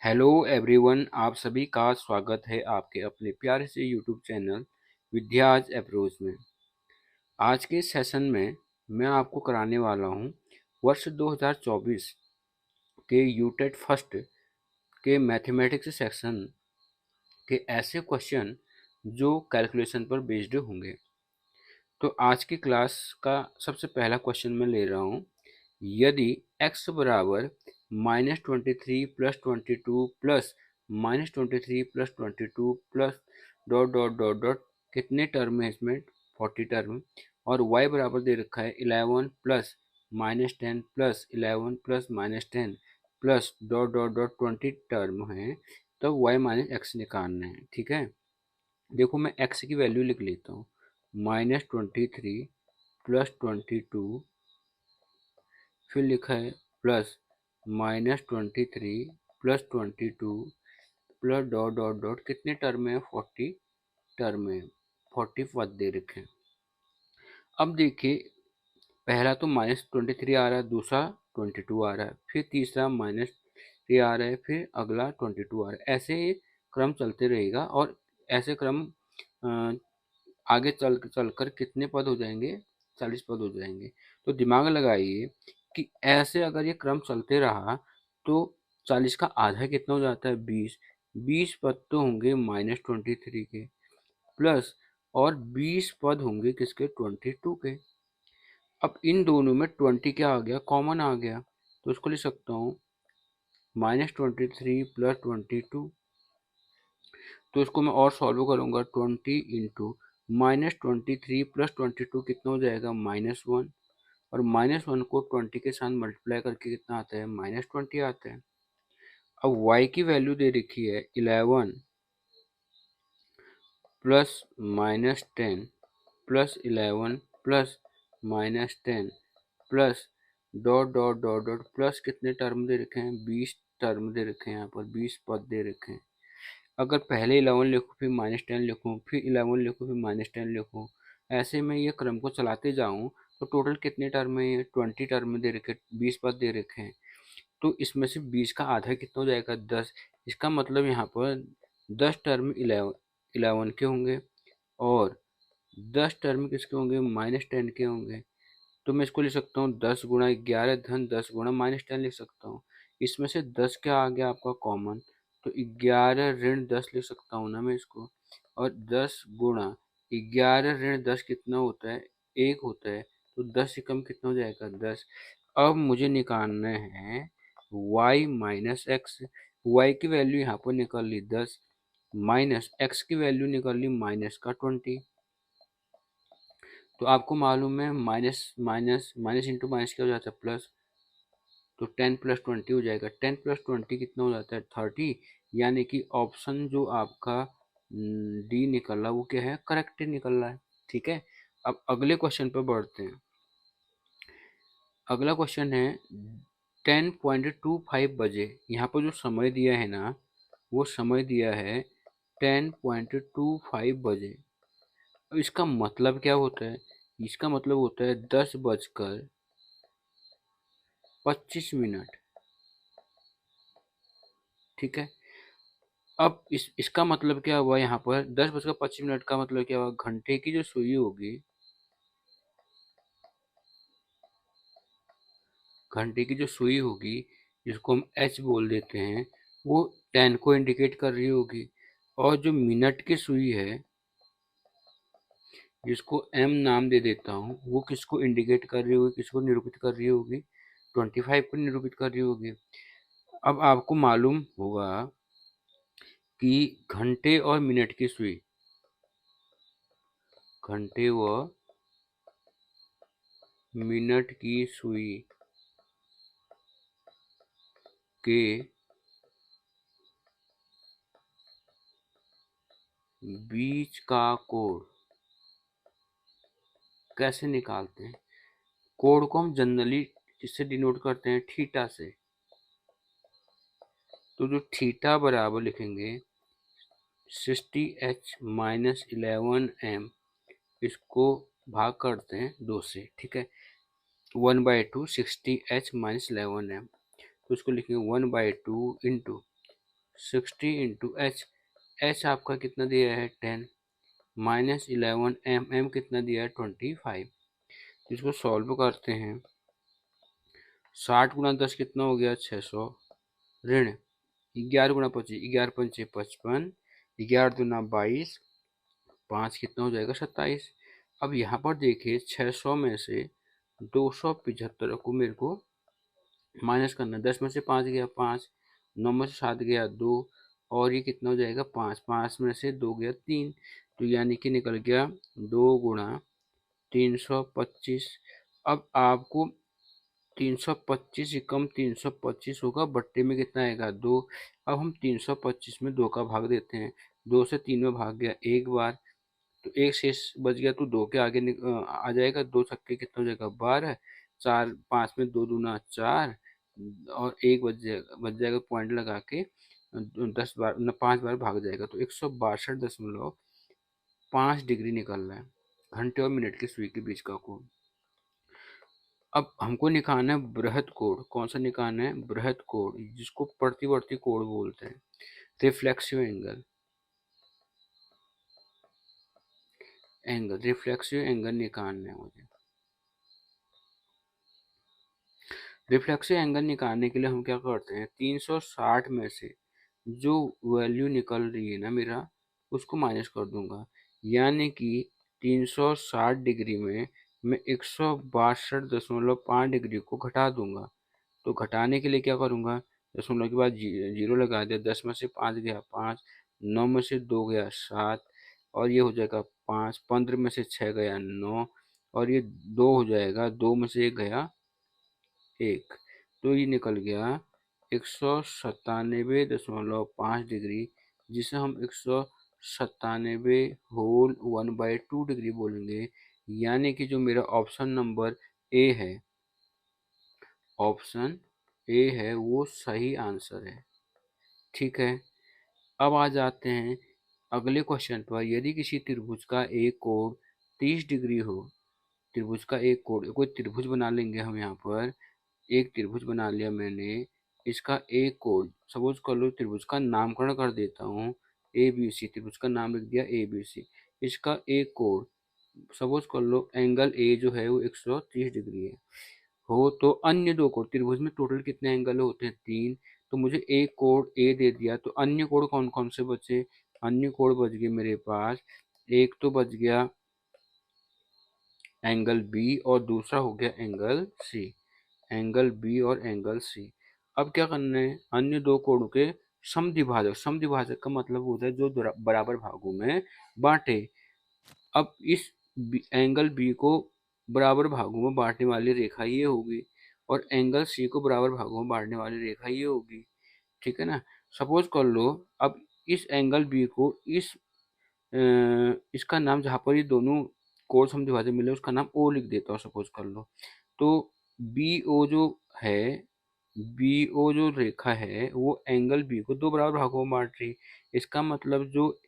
Hello everyone, आप सभी का स्वागत है आपके अपने प्यारे से यूट्यूब चैनल विद्याज अप्रोच में। आज के सेशन में मैं आपको कराने वाला हूं वर्ष 2024 के यूटेट फर्स्ट के मैथमेटिक्स सेक्शन के ऐसे क्वेश्चन जो कैलकुलेशन पर बेस्ड होंगे। तो आज की क्लास का सबसे पहला क्वेश्चन मैं ले रहा हूँ। यदि x बराबर -23 plus 22 plus -23 plus 22 plus dot dot dot dot कितने टर्म है इसमें 40 टर्म, और y बराबर दे रखा है 11 plus -10 plus 11 plus -10 plus dot dot dot 20 term है, तो y माइनस एक्स निकालना है। ठीक है, देखो मैं x की वैल्यू लिख लेता हूँ। -23 प्लस 22, फिर लिखा है plus -23 plus 22 plus dot dot dot कितने टर्म है 40 टर्म है, 40 पद दे रखे हैं। अब देखिए, पहला तो -23 आ रहा है, दूसरा 22 आ रहा है, फिर तीसरा -3 आ रहा है, फिर अगला 22 आ रहा है। ऐसे ये क्रम चलते रहेगा और ऐसे क्रम अ, आगे चलकर कितने पद हो जाएंगे, 40 पद हो जाएंगे। तो दिमाग लगाइए कि ऐसे अगर ये क्रम चलते रहा तो 40 का आधा कितना हो जाता है, 20। 20 पद तो होंगे -23 के, प्लस और 20 पद होंगे किसके, 22 के। अब इन दोनों में 20 क्या आ गया, कॉमन आ गया, तो उसको लिख सकता हूँ -23 प्लस 22। तो इसको मैं और सॉल्व करूंगा, 20 इंटू -23 प्लस 22 कितना हो जाएगा, -1, और -1 को 20 के साथ मल्टीप्लाई करके कितना आता है, -20 आता है। अब y की वैल्यू दे रखी है 11 plus -10 plus 11 plus -10 plus dot dot dot dot plus कितने टर्म दे रखे हैं, 20 टर्म दे रखे हैं, यहाँ पर 20 पद दे रखे हैं। अगर पहले 11 लिखूँ फिर -10 लिखूँ फिर 11 लिखूँ फिर -10 लिखूँ, ऐसे में ये क्रम को चलाते जाऊँ तो टोटल कितने टर्म है, 20 टर्म दे रखे, 20 पद दे रखे हैं। तो इसमें से 20 का आधा कितना हो जाएगा, 10। इसका मतलब यहाँ पर 10 टर्म 11 के होंगे और 10 टर्म किसके होंगे, -10 के होंगे। तो मैं इसको लिख सकता हूँ 10 गुणा 11 धन 10 गुणा -10 लिख सकता हूँ। इसमें से 10 क्या आ गया आपका कॉमन, तो 11 ऋण 10 लिख सकता हूँ ना मैं इसको, और 10 गुणा 11 ऋण 10 कितना होता है, 1 होता है, तो 10 से कम कितना हो जाएगा, 10। अब मुझे निकालना है y माइनस एक्स। y की वैल्यू यहाँ पर निकाल ली 10, माइनस एक्स की वैल्यू निकाल ली माइनस का 20। तो आपको मालूम है minus minus minus into minus क्या हो जाता है, प्लस। तो 10 प्लस 20 हो जाएगा, 10 प्लस 20 कितना हो जाता है, 30। यानी कि ऑप्शन जो आपका डी निकल रहा वो क्या है, करेक्ट निकल रहा है। ठीक है, अब अगले क्वेश्चन पर बढ़ते हैं। अगला क्वेश्चन है 10.25 बजे। यहाँ पर जो समय दिया है ना, वो समय दिया है 10.25 बजे। अब इसका मतलब क्या होता है, इसका मतलब होता है 10:25। ठीक है, अब इसका मतलब क्या हुआ, यहाँ पर 10:25 का मतलब क्या हुआ, घंटे की जो सुई होगी, घंटे की जो सुई होगी जिसको हम एच बोल देते हैं, वो 10 को इंडिकेट कर रही होगी, और जो मिनट की सुई है जिसको एम नाम दे देता हूँ, वो किसको इंडिकेट कर रही होगी, किसको निरूपित कर रही होगी, 25 को निरूपित कर रही होगी। अब आपको मालूम होगा कि घंटे और मिनट की सुई, घंटे व मिनट की सुई के बीच का कोण कैसे निकालते हैं। कोण को हम जनरली इससे डिनोट करते हैं थीटा से। तो जो थीटा बराबर लिखेंगे 60h माइनस 11m, इसको भाग करते हैं 2 से। ठीक है, 1/2 60h माइनस 11m, तो इसको लिखेंगे 1/2 इंटू 60 इंटू एच, एच आपका कितना दिया है 10, माइनस 11 एम, एम कितना दिया है 25। तो इसको सॉल्व करते हैं। 60 गुना 10 कितना हो गया 600, ऋण 11 गुना 25, 11 पंचे 55, 11 दूना 22, 5 कितना हो जाएगा 27। अब यहाँ पर देखिए 600 में से 275 को मेरे को माइनस करना, 10 में से 5 गया 5, 9 में से 7 गया 2, और ये कितना हो जाएगा 5, 5 में से 2 गया 3, तो यानी कि निकल गया 2 गुणा 325। अब आपको 325 ही कम 325 होगा, बट्टे में कितना आएगा 2। अब हम 325 में 2 का भाग देते हैं, 2 से 3 में भाग गया एक बार, तो एक शेष बच गया, तो 2 के आगे आ जाएगा, 2 छक्के कितना हो जाएगा 12, 4 5 में 2 दूना 4, और एक बच जाएगा पॉइंट लगा के 10 बार न 5 बार भाग जाएगा, तो 162.5 डिग्री निकल रहा है, घंटे और मिनट की सुई के बीच का कोण। अब हमको निकालना है बृहद कोण। कौन सा निकालना है? बृहद कोण, जिसको प्रतिवर्ती कोण बोलते हैं, रिफ्लेक्सिव एंगल। रिफ्लेक्सिव एंगल निकालना है मुझे। रिफ्लेक्सिव एंगल निकालने के लिए हम क्या करते हैं, 360 में से जो वैल्यू निकल रही है ना मेरा, उसको माइनस कर दूंगा, यानी कि 360 डिग्री में मैं 162.5 डिग्री को घटा दूंगा। तो घटाने के लिए क्या करूंगा, दशमलव के बाद जीरो लगा दिया, 10 में से 5 गया 5, 9 में से 2 गया 7, और ये हो जाएगा 5, 15 में से 6 गया 9, और ये 2 हो जाएगा, 2 में से 1 गया 1, तो ये निकल गया 197.5 डिग्री, जिसे हम 197 होल 1/2 डिग्री बोलेंगे, यानी कि जो मेरा ऑप्शन नंबर ए है, ऑप्शन ए है वो सही आंसर है। ठीक है, अब आ जाते हैं अगले क्वेश्चन पर। यदि किसी त्रिभुज का एक कोण 30 डिग्री हो, त्रिभुज का एक कोण, कोई त्रिभुज बना लेंगे हम यहाँ पर, एक त्रिभुज बना लिया मैंने, इसका एक कोण, सपोज कर लो त्रिभुज का नामकरण कर देता हूँ ए बी सी, त्रिभुज का नाम लिख दिया ए बी सी, इसका एक कोण सपोज कर लो एंगल ए जो है वो 130 डिग्री है, हो तो अन्य दो कोण, त्रिभुज में टोटल कितने एंगल होते हैं 3, तो मुझे एक कोण ए दे दिया, तो अन्य कोण कौन कौन से बचे, अन्य कोण बच गए मेरे पास, एक तो बच गया एंगल बी और दूसरा हो गया एंगल सी, एंगल बी और एंगल सी। अब क्या करना है, अन्य दो कोणों के समद्विभाजक, समद्विभाजक का मतलब होता है जो बराबर भागों में बांटे। अब इस एंगल बी को बराबर भागों में बांटने वाली रेखा ये होगी, और एंगल सी को बराबर भागों में बांटने वाली रेखा ये होगी। ठीक है ना, सपोज कर लो अब इस एंगल बी को इसका नाम, जहाँ पर ये दोनों कोण समद्विभाजक मिले उसका नाम ओ लिख देता हूँ, सपोज कर लो। तो बी ओ जो है, बी ओ जो रेखा है वो एंगल बी को दो बराबर भागों में बांट रही, इसका मतलब जो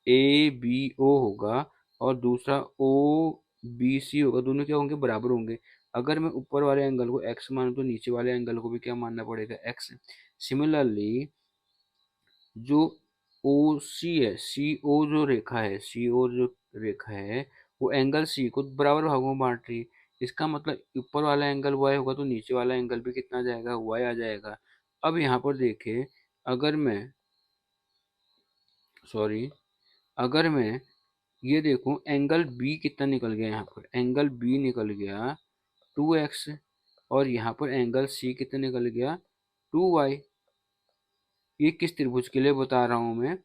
ए बी ओ होगा और दूसरा ओ बी सी होगा, दोनों क्या होंगे, बराबर होंगे। अगर मैं ऊपर वाले एंगल को एक्स मानूं तो नीचे वाले एंगल को भी क्या मानना पड़ेगा, एक्स। सिमिलरली जो ओ सी है, सी ओ जो रेखा है, सी ओ जो रेखा है वो एंगल सी को बराबर भागों में बांट रही है, इसका मतलब ऊपर वाला एंगल वाई होगा तो नीचे वाला एंगल भी कितना आ जाएगा, वाई आ जाएगा। अब यहाँ पर देखें, अगर मैं सॉरी अगर मैं ये देखूं एंगल बी कितना निकल गया, यहाँ पर एंगल बी निकल गया 2x, और यहाँ पर एंगल सी कितना निकल गया 2y। ये किस त्रिभुज के लिए बता रहा हूँ मैं,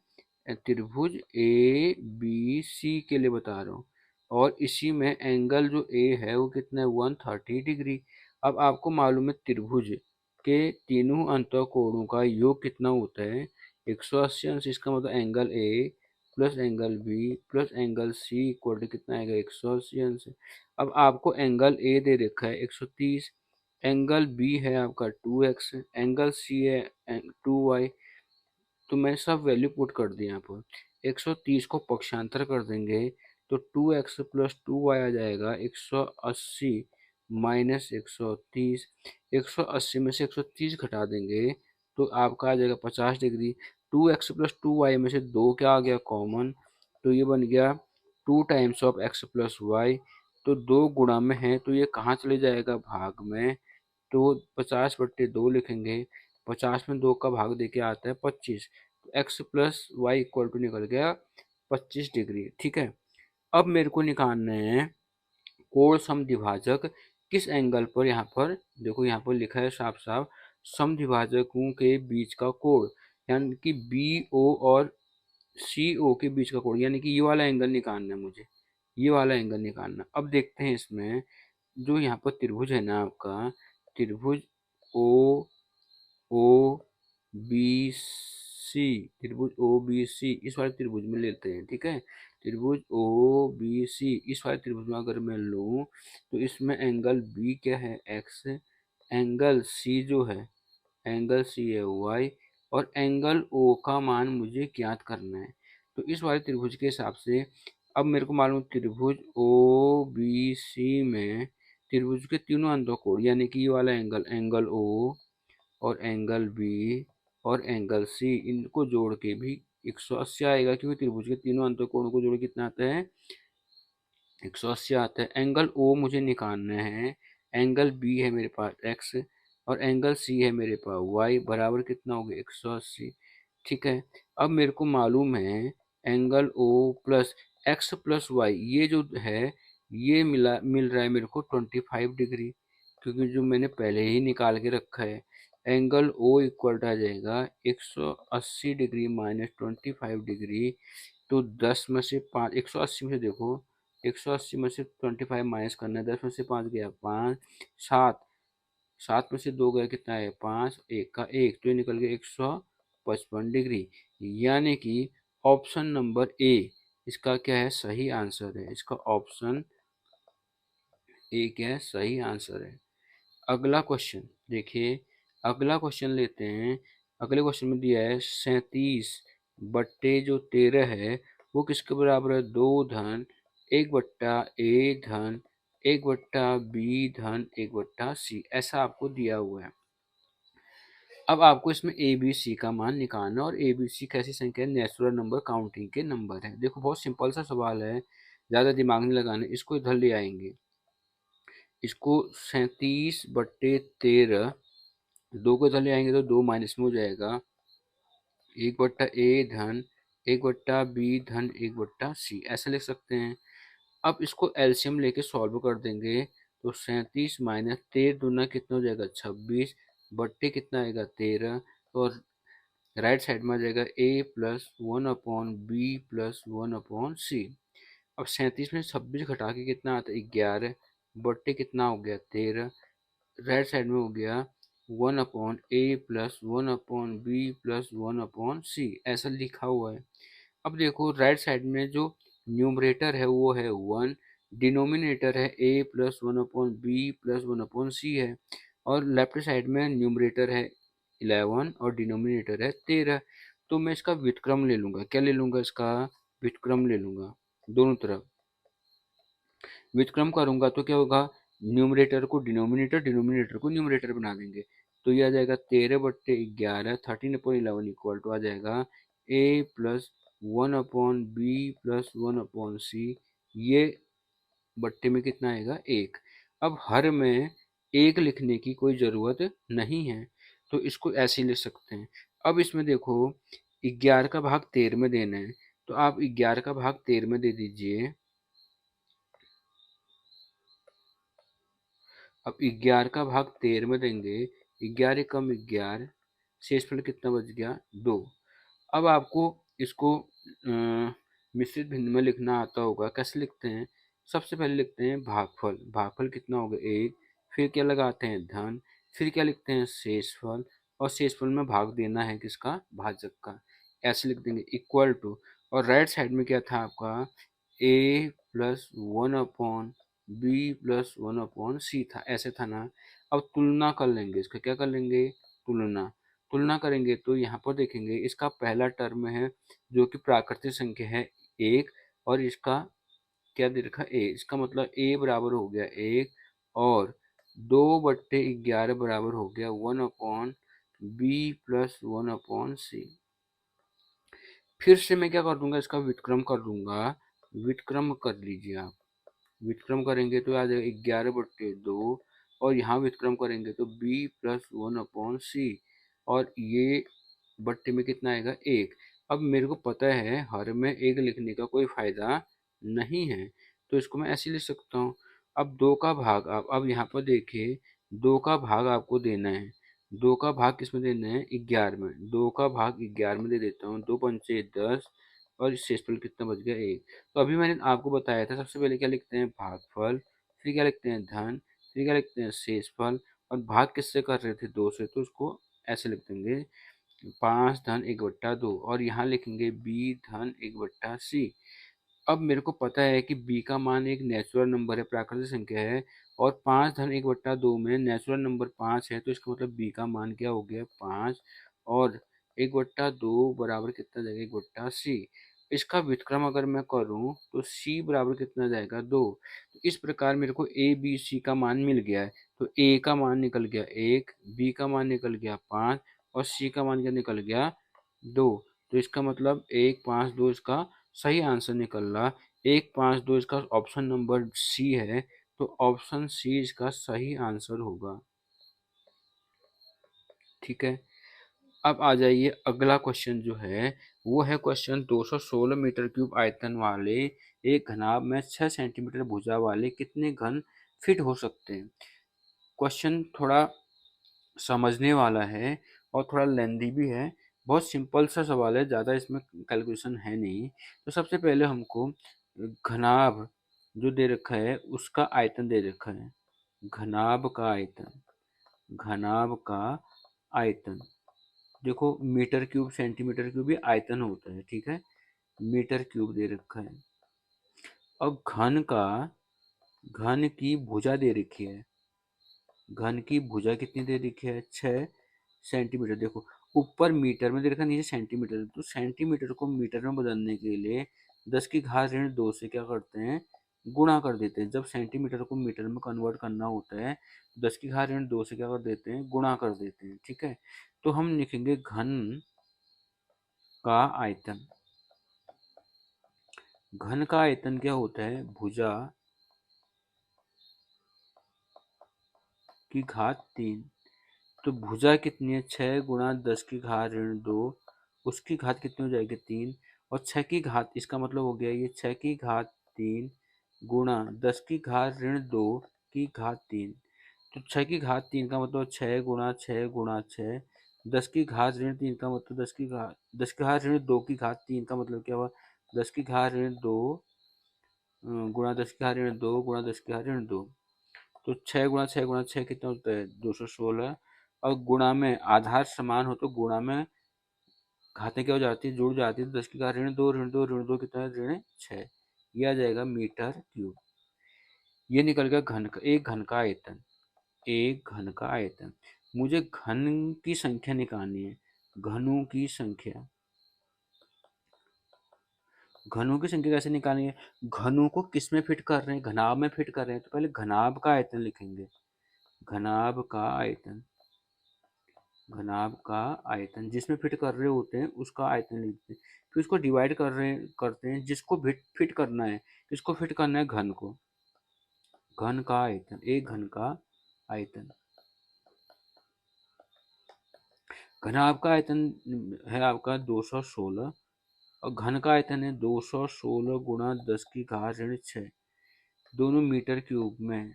त्रिभुज ए बी सी के लिए बता रहा हूँ, और इसी में एंगल जो ए है वो कितना है 130 डिग्री। अब आपको मालूम है त्रिभुज के तीनों अंतःकोणों का योग कितना होता है, 180 अंश, इसका मतलब angle A plus angle B plus angle C equal to कितना आएगा 180 अंश। अब आपको एंगल ए दे रखा है 130, एंगल बी है आपका 2x, एंगल सी है 2y, तो मैं सब वैल्यू पुट कर दी यहाँ पर। 130 को पक्षांतर कर देंगे तो 2x प्लस 2y आ जाएगा 180 माइनस 130, 180 में से 130 घटा देंगे तो आपका आ जाएगा 50 डिग्री। 2x+2y में से 2 क्या आ गया कॉमन, तो ये बन गया 2 टाइम्स ऑफ x+y। तो 2 गुणा में है तो ये कहाँ चले जाएगा, भाग में। तो 50/2 लिखेंगे, 50 में 2 का भाग देके आता है 25। तो x+y इक्वल टू निकल गया 25 डिग्री। ठीक है, अब मेरे को निकालना है कोण समद्विभाजक किस एंगल पर। यहाँ पर देखो, यहाँ पर लिखा है साफ साफ समद्विभाजकों के बीच का कोण, यानी कि बी ओ और सी ओ के बीच का कोण, यानी कि ये वाला एंगल निकालना है मुझे, ये वाला एंगल निकालना। अब देखते हैं इसमें जो यहाँ पर त्रिभुज है ना आपका, त्रिभुज ओ ओ बी सी, त्रिभुज ओ बी सी, इस वाले त्रिभुज में लेते हैं। ठीक है, त्रिभुज ओ बी सी, इस वाले त्रिभुज में अगर मैं लूँ तो इसमें एंगल बी क्या है, एक्स, एंगल सी जो है, एंगल सी है वाई, और एंगल ओ का मान मुझे ज्ञात करना है। तो इस वाले त्रिभुज के हिसाब से अब मेरे को मालूम त्रिभुज ओ बी सी में त्रिभुज के तीनों अंतों कोण, यानी कि ये वाला एंगल, एंगल ओ और एंगल बी और एंगल सी, इनको जोड़ के भी 180 आएगा, क्योंकि त्रिभुज के तीनों अंतः कोणों को जोड़ के कितना आता है, 180 आता है। एंगल ओ मुझे निकालना है, एंगल बी है मेरे पास एक्स और एंगल सी है मेरे पास वाई, बराबर कितना हो गया 180। ठीक है, अब मेरे को मालूम है angle O plus x plus y, ये जो है ये मिल रहा है मेरे को 25 डिग्री, क्योंकि जो मैंने पहले ही निकाल के रखा है। एंगल ओ इक्वल आ जाएगा 180 डिग्री माइनस 25 डिग्री। तो 10 में से 5, 180 में से देखो, 180 में से 25 माइनस करना है, 10 में से 5 गया 5, 7, 7 में से 2 गया कितना है 5, 1 का 1, तो ये निकल गया 155 डिग्री। यानी कि ऑप्शन नंबर ए इसका क्या है, सही आंसर है। इसका ऑप्शन ए क्या है, सही आंसर है। अगला क्वेश्चन देखिए, अगला क्वेश्चन लेते हैं। अगले क्वेश्चन में दिया है 37/13 है, वो किसके बराबर है, 2 धन 1/a धन 1/b धन 1/c, ऐसा आपको दिया हुआ है। अब आपको इसमें ए बी सी का मान निकालना है, और ए बी सी कैसी संख्या है, नेचुरल नंबर काउंटिंग के नंबर है। देखो बहुत सिंपल सा सवाल है, ज़्यादा दिमाग नहीं लगाना, इसको इधर ले आएंगे। इसको 37/13, 2 को इधर ले आएंगे तो 2 माइनस में हो जाएगा, 1/a धन 1/b धन 1/c, ऐसा लिख सकते हैं। अब इसको एलसीएम लेके सॉल्व कर देंगे, तो 37 माइनस 13 दूना कितना हो जाएगा 26, बट्टे कितना आएगा 13, और राइट साइड में आ जाएगा a+1/b+1/c। अब 37 में 26 घटा के कितना आता है 11, बट्टे कितना हो गया 13, राइट साइड में हो गया 1/a+1/b+1/c, ऐसा लिखा हुआ है। अब देखो राइट साइड में जो न्यूमरेटर है वो है 1, डिनोमिनेटर है a+1/b+1/c है, और लेफ्ट साइड में न्यूमरेटर है 11 और डिनोमिनेटर है 13। तो मैं इसका व्युत्क्रम ले लूँगा, क्या ले लूँगा, इसका व्युत्क्रम ले लूँगा, दोनों तरफ व्युत्क्रम करूँगा तो क्या होगा, न्यूमरेटर को डिनोमिनेटर, डिनोमिनेटर को न्यूमरेटर बना देंगे। तो ये आ जाएगा 13/11, 13/11 इक्वल टू आ जाएगा a+1/b+1/c, ये बट्टे में कितना आएगा 1। अब हर में 1 लिखने की कोई ज़रूरत नहीं है, तो इसको ऐसे ही लिख सकते हैं। अब इसमें देखो 11 का भाग 13 में देना है, तो आप 11 का भाग 13 में दे दीजिए। अब 11 का भाग 13 में देंगे, 11 कम 11, शेषफल कितना बच गया 2। अब आपको इसको मिश्रित भिन्न में लिखना आता होगा, कैसे लिखते हैं, सबसे पहले लिखते हैं भागफल, भागफल कितना होगा 1, फिर क्या लगाते हैं धन, फिर क्या लिखते हैं शेषफल, और शेषफल में भाग देना है किसका, भाजक का, ऐसे लिख देंगे इक्वल टू। और राइट साइड में क्या था आपका, a+1/b+1/c था, ऐसे था ना। अब तुलना कर लेंगे, इसका क्या कर लेंगे, तुलना, तुलना करेंगे तो यहाँ पर देखेंगे इसका पहला टर्म है जो कि प्राकृतिक संख्या है 1, और इसका क्या दे रखा a, इसका मतलब a बराबर हो गया 1, और 2/11 बराबर हो गया 1/b+1/c। फिर से मैं क्या कर दूंगा, इसका व्युत्क्रम कर दूंगा। व्युत्क्रम कर लीजिए आप। व्युत्क्रम करेंगे तो आ जाएगा 11/2, और यहाँ व्युत्क्रम करेंगे तो b+1/c, और ये बट्टे में कितना आएगा, 1। अब मेरे को पता है हर में 1 लिखने का कोई फायदा नहीं है, तो इसको मैं ऐसे लिख सकता हूँ। अब 2 का भाग, आप अब यहाँ पर देखिए, 2 का भाग आपको देना है। 2 का भाग किस में देना है, 11 में। 2 का भाग 11 में दे देता हूँ। 2 पंचे 10, और शेषफल कितना बच गया, 1। तो अभी मैंने आपको बताया था, सबसे पहले क्या लिखते हैं, भागफल, फिर क्या लिखते हैं, धन, फिर क्या लिखते हैं, शेषफल, और भाग किससे कर रहे थे, 2 से, तो उसको ऐसे लिख देंगे, 5 धन 1/2, और यहाँ लिखेंगे b धन 1/c। अब मेरे को पता है कि b का मान एक नेचुरल नंबर है, प्राकृतिक संख्या है, और 5 धन 1/2 में नेचुरल नंबर 5 है, तो इसका मतलब b का मान क्या हो गया, 5, और 1/2 बराबर कितना जाएगा, 1/c। इसका व्युत्क्रम अगर मैं करूं तो c बराबर कितना जाएगा, 2। तो इस प्रकार मेरे को a b c का मान मिल गया है। तो a का मान निकल गया 1, b का मान निकल गया 5, और c का मान क्या निकल गया, 2। तो इसका मतलब 1, 5, 2 इसका सही आंसर निकल रहा। 1, 5, 2 इसका ऑप्शन नंबर सी है, तो ऑप्शन सी इसका सही आंसर होगा। ठीक है, अब आ जाइए, अगला क्वेश्चन जो है वो है क्वेश्चन 216 मीटर क्यूब आयतन वाले एक घनाभ में 6 सेंटीमीटर भुजा वाले कितने घन फिट हो सकते हैं। क्वेश्चन थोड़ा समझने वाला है और थोड़ा लेंदी भी है। बहुत सिंपल सा सवाल है, ज़्यादा इसमें कैलकुलेशन है नहीं। तो सबसे पहले हमको घनाभ जो दे रखा है उसका आयतन दे रखा है। घनाभ का आयतन, घनाभ का आयतन देखो, मीटर क्यूब सेंटीमीटर क्यूब ये आयतन होता है, ठीक है। मीटर क्यूब दे रखा है। अब घन की भुजा दे रखी है। घन की भुजा कितनी दे रखी है, 6 सेंटीमीटर। देखो, ऊपर मीटर में दे रखा है, नीचे सेंटीमीटर। तो सेंटीमीटर को मीटर में बदलने के लिए 10⁻2 से क्या करते हैं, गुणा कर देते हैं। जब सेंटीमीटर को मीटर में कन्वर्ट करना होता है, 10⁻2 से क्या कर देते हैं, गुणा कर देते हैं, ठीक है। तो हम लिखेंगे घन का आयतन। घन का आयतन क्या होता है, भुजा की घात 3। तो भुजा कितनी है, 6 × 10⁻2, उसकी घात कितनी हो जाएगी, 3। और 6 की घात, इसका मतलब हो गया ये 6 की घात 3 गुणा 10⁻2 की घात 3। तो 6 की घात 3 का मतलब 6 × 6 × 6, 10⁻3 का मतलब 10⁻2 की घात 3 का मतलब क्या हुआ, 10⁻2 गुणा 10⁻2 गुणा 10⁻2। तो 6 × 6 × 6 कितना होता है, 216। और गुणा में आधार समान हो तो गुणा में घातें क्या हो जाती है, जुड़ जाती है। तो 10⁻2 ऋण 2 ऋण 2 कितना है, ऋण 6। यह आ जाएगा मीटर क्यूब। ये निकल गया घन का, एक घन का आयतन। एक घन का आयतन। मुझे घन की संख्या निकालनी है, घनों की संख्या। घनों की संख्या कैसे निकालनी है, घनों को किस में फिट कर रहे हैं, घनाभ में फिट कर रहे हैं, तो पहले घनाभ का आयतन लिखेंगे। घनाभ का आयतन, घनाभ का आयतन जिसमें फिट कर रहे होते हैं उसका आयतन लिखते हैं। फिर उसको डिवाइड करते हैं, जिसको फिट करना है, किसको फिट करना है, घन को। घन का आयतन, एक घन का आयतन। घनाभ का आयतन है आपका 216, और घन का आयतन है 216 गुणा 10⁻6। दोनों मीटर क्यूब में,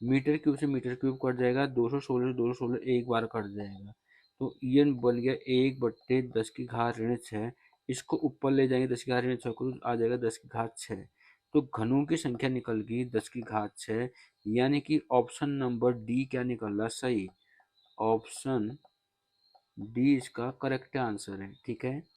मीटर क्यूब से मीटर क्यूब कट जाएगा, 216 से 216 एक बार कट जाएगा। तो ये बन गया 1/10⁻6। इसको ऊपर ले जाएंगे 10⁻6 को, तो आ जाएगा 10⁻6। तो घनों की संख्या निकल गई 10⁻6, यानी कि ऑप्शन नंबर डी क्या निकल रहा, सही। ऑप्शन डी इसका करेक्ट आंसर है, ठीक है।